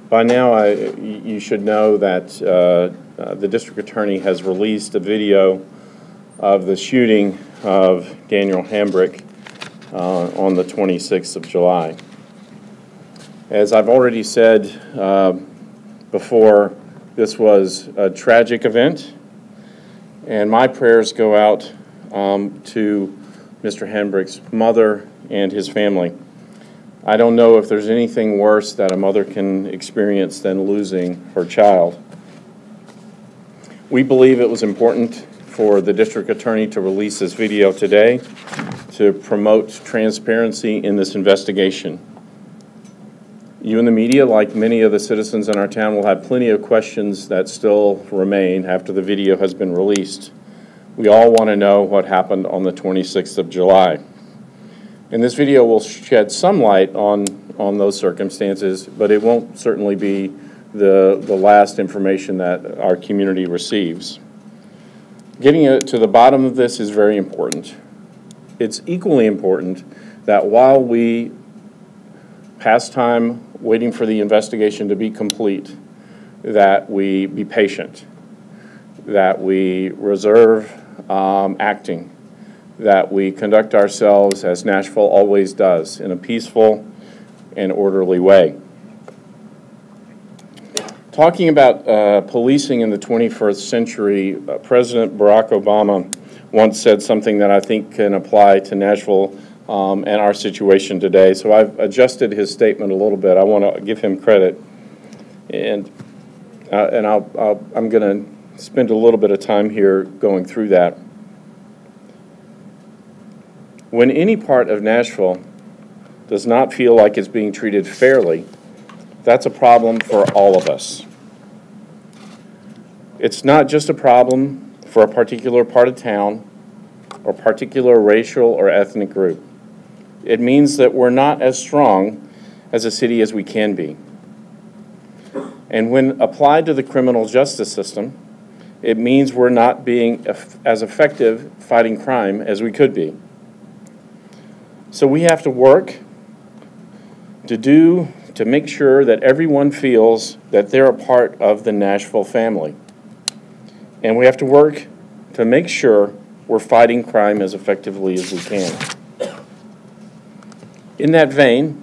By now, you should know that the district attorney has released a video of the shooting of Daniel Hambrick on the 26th of July. As I've already said before, this was a tragic event, and my prayers go out to Mr. Hambrick's mother and his family. I don't know if there's anything worse that a mother can experience than losing her child. We believe it was important for the district attorney to release this video today to promote transparency in this investigation. You in the media, like many of the citizens in our town, will have plenty of questions that still remain after the video has been released. We all want to know what happened on the 26th of July. And this video will shed some light on those circumstances, but it won't certainly be the last information that our community receives. Getting to the bottom of this is very important. It's equally important that while we pass time waiting for the investigation to be complete, that we be patient, that we reserve acting, that we conduct ourselves as Nashville always does, in a peaceful and orderly way. Talking about policing in the 21st century, President Barack Obama once said something that I think can apply to Nashville and our situation today. So I've adjusted his statement a little bit. I want to give him credit, and I'm going to spend a little bit of time here going through that. When any part of Nashville does not feel like it's being treated fairly, that's a problem for all of us. It's not just a problem for a particular part of town or particular racial or ethnic group. It means that we're not as strong as a city as we can be. And when applied to the criminal justice system, it means we're not being as effective fighting crime as we could be. So we have to work to make sure that everyone feels that they're a part of the Nashville family. And we have to work to make sure we're fighting crime as effectively as we can. In that vein,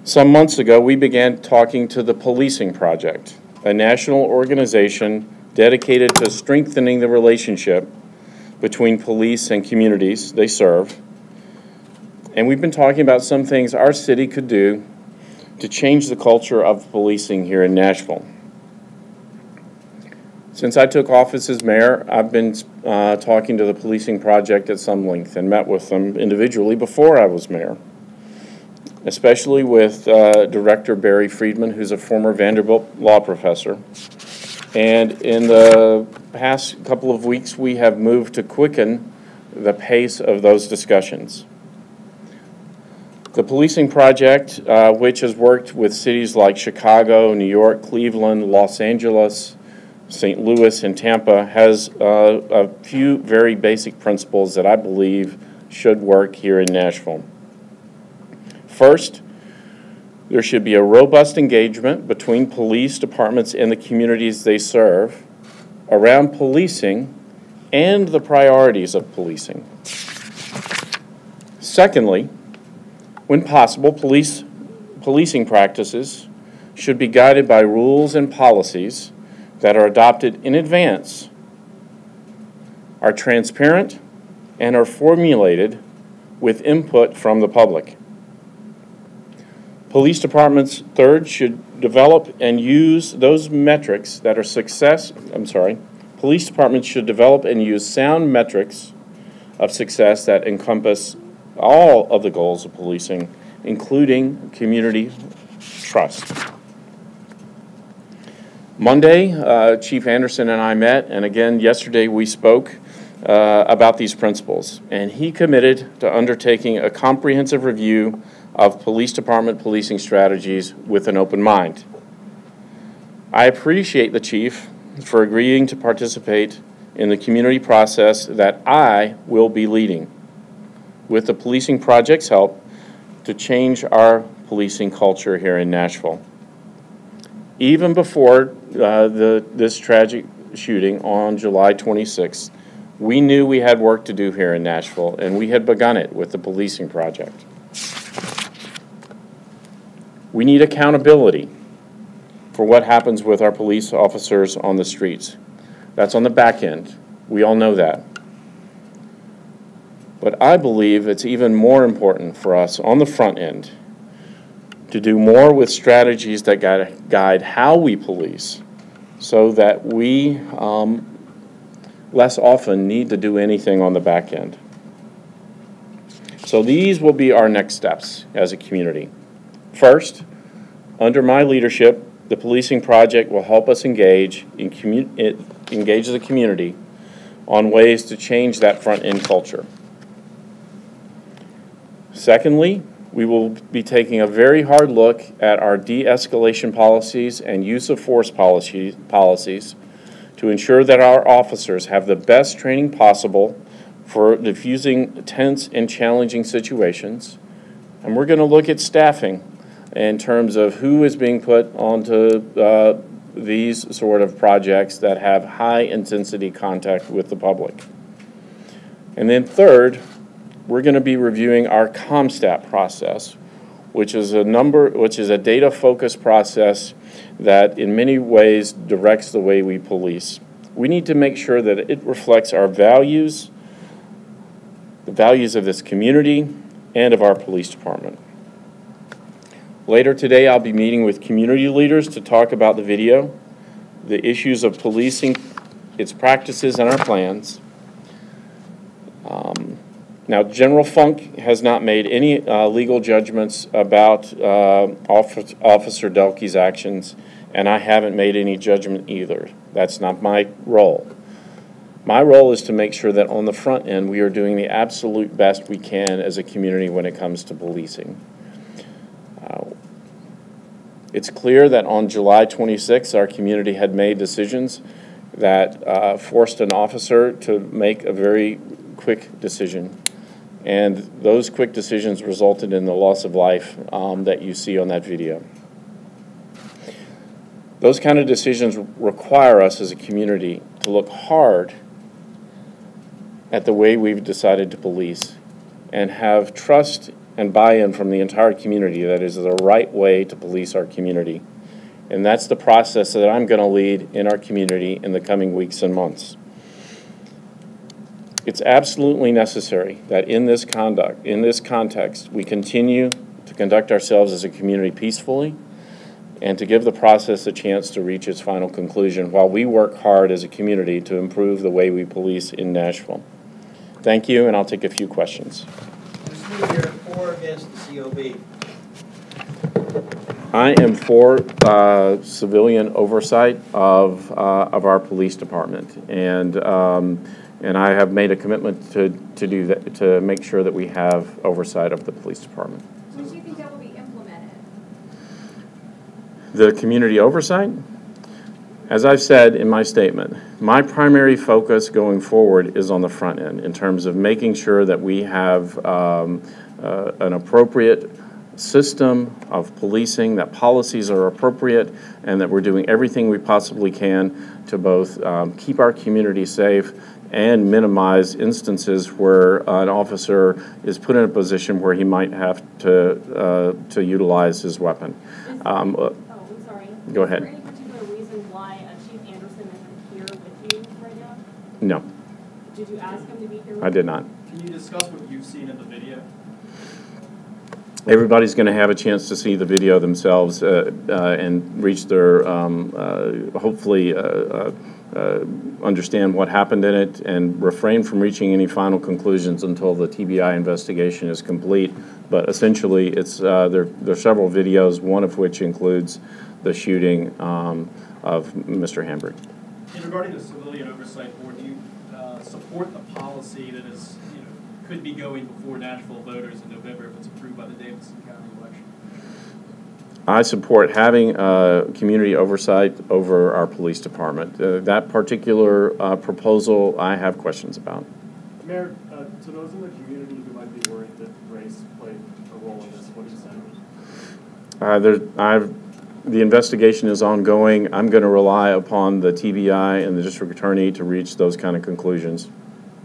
some months ago, we began talking to the Policing Project, a national organization dedicated to strengthening the relationship between police and communities they serve. And we've been talking about some things our city could do to change the culture of policing here in Nashville. Since I took office as mayor, I've been talking to the Policing Project at some length and met with them individually before I was mayor, especially with Director Barry Friedman, who's a former Vanderbilt law professor. And in the past couple of weeks, we have moved to quicken the pace of those discussions. The Policing Project, which has worked with cities like Chicago, New York, Cleveland, Los Angeles, St. Louis, and Tampa, has a few very basic principles that I believe should work here in Nashville. First, there should be a robust engagement between police departments and the communities they serve around policing and the priorities of policing. Secondly, when possible, policing practices should be guided by rules and policies that are adopted in advance, are transparent, and are formulated with input from the public. Police departments, third, should develop and use those metrics that are police departments should develop and use sound metrics of success that encompass all of the goals of policing, including community trust. Monday, Chief Anderson and I met, and again yesterday we spoke about these principles, and he committed to undertaking a comprehensive review of police department policing strategies with an open mind. I appreciate the Chief for agreeing to participate in the community process that I will be leading, with the Policing Project's help, to change our policing culture here in Nashville. Even before this tragic shooting on July 26th, we knew we had work to do here in Nashville, and we had begun it with the policing project. We need accountability for what happens with our police officers on the streets. That's on the back end. We all know that. But I believe it's even more important for us on the front end to do more with strategies that guide how we police, so that we less often need to do anything on the back end. So these will be our next steps as a community. First, under my leadership, the policing project will help us engage the community on ways to change that front end culture. Secondly, we will be taking a very hard look at our de-escalation policies and use of force policies to ensure that our officers have the best training possible for diffusing tense and challenging situations. And we're going to look at staffing in terms of who is being put onto these sort of projects that have high intensity contact with the public. And then third, we're going to be reviewing our CompStat process, which is a data-focused process that in many ways directs the way we police. We need to make sure that it reflects our values, the values of this community, and of our police department. Later today, I'll be meeting with community leaders to talk about the video, the issues of policing, its practices, and our plans. Now, General Funk has not made any legal judgments about Officer Delkey's actions, and I haven't made any judgment either. That's not my role. My role is to make sure that on the front end we are doing the absolute best we can as a community when it comes to policing. It's clear that on July 26th, our community had made decisions that forced an officer to make a very quick decision. And those quick decisions resulted in the loss of life that you see on that video. Those kind of decisions require us as a community to look hard at the way we've decided to police and have trust and buy-in from the entire community that is the right way to police our community. And that's the process that I'm going to lead in our community in the coming weeks and months. It's absolutely necessary that in this context, we continue to conduct ourselves as a community peacefully and to give the process a chance to reach its final conclusion while we work hard as a community to improve the way we police in Nashville. Thank you, and I'll take a few questions. Mr. You're for or against the COB? I am for civilian oversight of our police department, and I have made a commitment to do that, to make sure that we have oversight of the police department. When do you think that will be implemented? The community oversight? As I've said in my statement, my primary focus going forward is on the front end in terms of making sure that we have an appropriate system of policing, that policies are appropriate, and that we're doing everything we possibly can to both keep our community safe and minimize instances where an officer is put in a position where he might have to utilize his weapon. I'm sorry. Go ahead. Is there any particular reason why Chief Anderson isn't here with you right now? No. Did you ask him to be here with you? I did not. Can you discuss what you've seen in the video? Everybody's going to have a chance to see the video themselves and reach their, hopefully, understand what happened in it and refrain from reaching any final conclusions until the TBI investigation is complete. But essentially, it's there are several videos, one of which includes the shooting of Mr. Hambrick. In regarding the Civilian Oversight Board, do you support the policy that is, could be going before Nashville voters in November if it's approved by the Davidson County election? I support having community oversight over our police department. That particular proposal, I have questions about. Mayor, to those in the community who might be worried that race played a role in this, what do you say? The investigation is ongoing. I'm going to rely upon the TBI and the district attorney to reach those kind of conclusions.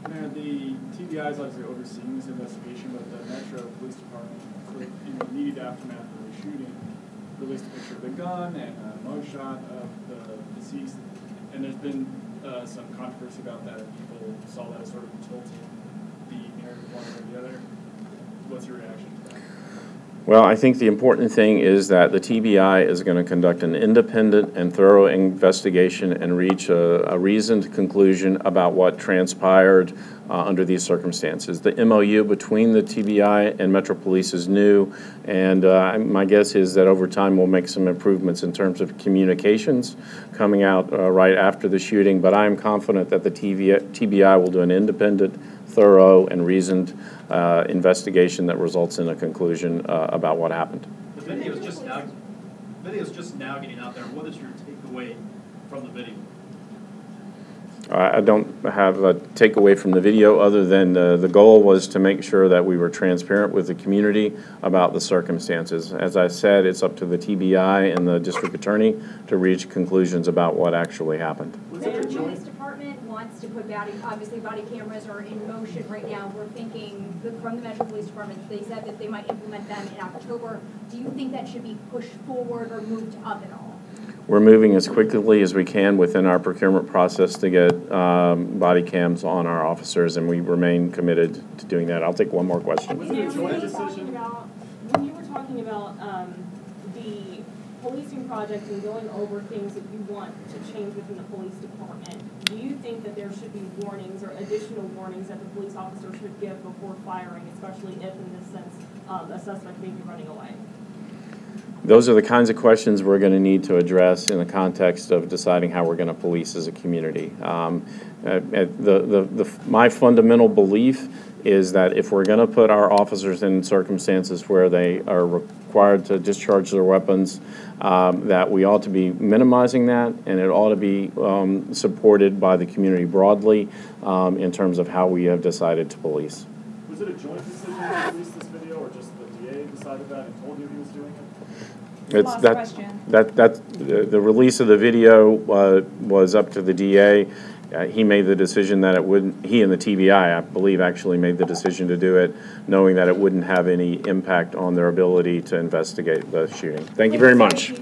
Mayor, the TBI is obviously overseeing this investigation, but the Metro Police Department, in the immediate aftermath of the shooting, released a picture of the gun and a mugshot of the deceased. And there's been some controversy about that. People saw that as sort of tilting the narrative one way or the other. What's your reaction to that? Well, I think the important thing is that the TBI is going to conduct an independent and thorough investigation and reach a reasoned conclusion about what transpired under these circumstances. The MOU between the TBI and Metro Police is new, and my guess is that over time we'll make some improvements in terms of communications coming out right after the shooting, but I am confident that the TBI will do an independent, thorough, and reasoned investigation that results in a conclusion about what happened. The video's just now getting out there. What is your takeaway from the video? I don't have a takeaway from the video other than the goal was to make sure that we were transparent with the community about the circumstances. As I said, it's up to the TBI and the district attorney to reach conclusions about what actually happened. The police department wants to put obviously body cameras are in motion right now. We're thinking from the Metro Police Department, they said that they might implement them in October. Do you think that should be pushed forward or moved up at all? We're moving as quickly as we can within our procurement process to get body cams on our officers, and we remain committed to doing that. I'll take one more question. Was it a joint decision? When you were talking about the policing project and going over things that you want to change within the police department, do you think that there should be warnings or additional warnings that the police officer should give before firing, especially if, in this sense, a suspect may be running away? Those are the kinds of questions we're going to need to address in the context of deciding how we're going to police as a community. My fundamental belief is that if we're going to put our officers in circumstances where they are required to discharge their weapons, that we ought to be minimizing that, and it ought to be supported by the community broadly in terms of how we have decided to police. Was it a joint decision to release this video, or just the DA decided that and told you he was doing it? The release of the video was up to the DA. He made the decision that it wouldn't, he and the TBI, I believe, actually made the decision to do it, knowing that it wouldn't have any impact on their ability to investigate the shooting. Thank you very much.